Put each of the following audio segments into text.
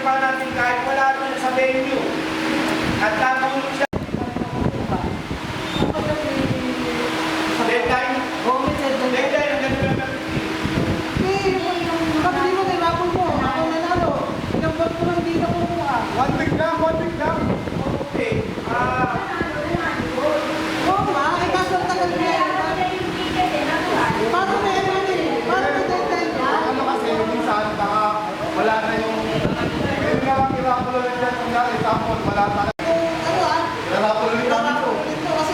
pa natin kahit wala doon sa venue. At tatulog siya. Deadline? Deadline ang ganito na. Kapag mo, nilapon mo. Ako nanalo. Ilang bag ko lang di na kukuha. 1 week lang, 1 week lang. Okay. Oo nga, ay kaso ang tagal niya. Paano may Paano may deadline ka? Ano kasi, minsan, baka wala na yung... Ngayon nga lang irapuloy dyan. Kung nga, example, wala talaga. Ano ah? Irapuloy namin ito.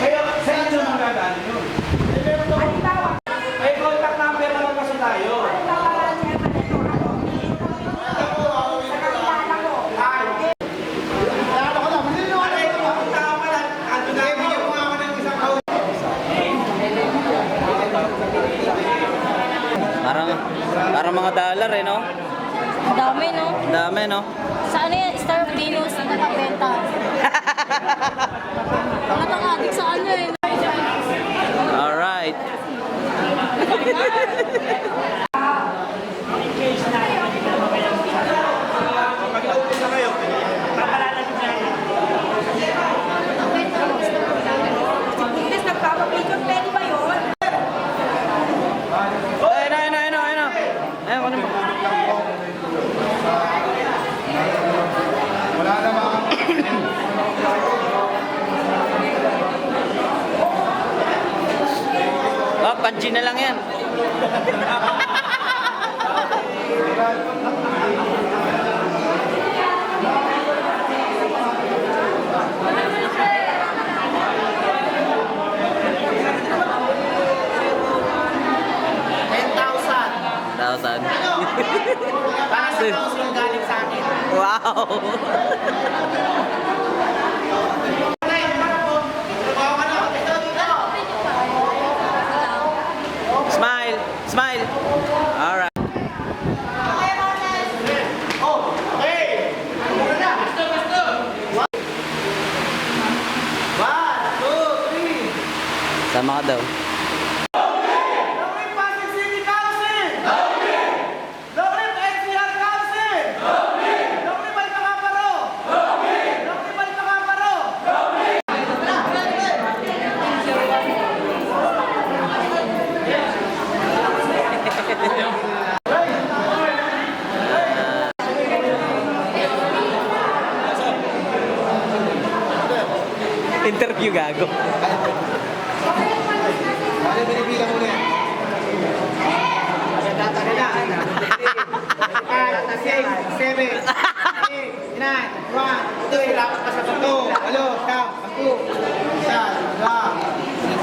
Kaya, saan nyo nang dadaan yun? May contact number naman kasi tayo. Parang mga dollar eh, no? Ang dami, no? Ang dami, no? Sa ano yan? Star Venus na nakabenta. Wala kang adik sa ano eh. Alright. Wala naman. Oh, panji na lang yan. $10,000. Para sa tao yung galing sa akin. Wow! Smile! Smile! Alright. Sama ka daw. Interview gago. Ano binibilang mo na yan? Tatagalaan na. 5, 6, 7, 8, 9, 1, 2, dapat pa sa 2, 8, 10, 1,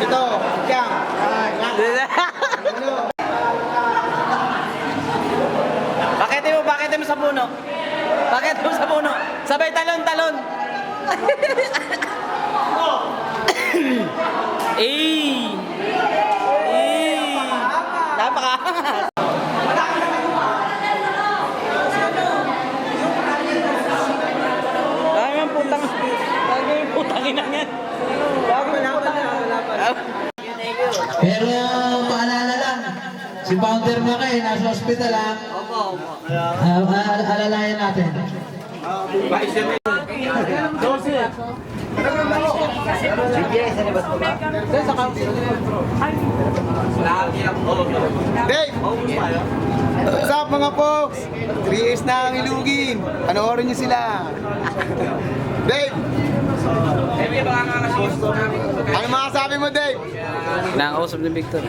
2, 7, 8, Bakit mo sa puno? Bakit mo sa puno? Sabay talon-talon. Eh! Eh! Napakaangas! Dami ang putang... Dami ang putang inang yan. Dami ang putang inang. Pero paalala lang, si Founder Makay nasa hospital ha. Opo. Alalayan natin. Dave! What's up mga folks? 3 years na ang ilugin. Panoorin niyo sila. Dave! Ano masasabi mo, Dave? Nakakausap ni Victor.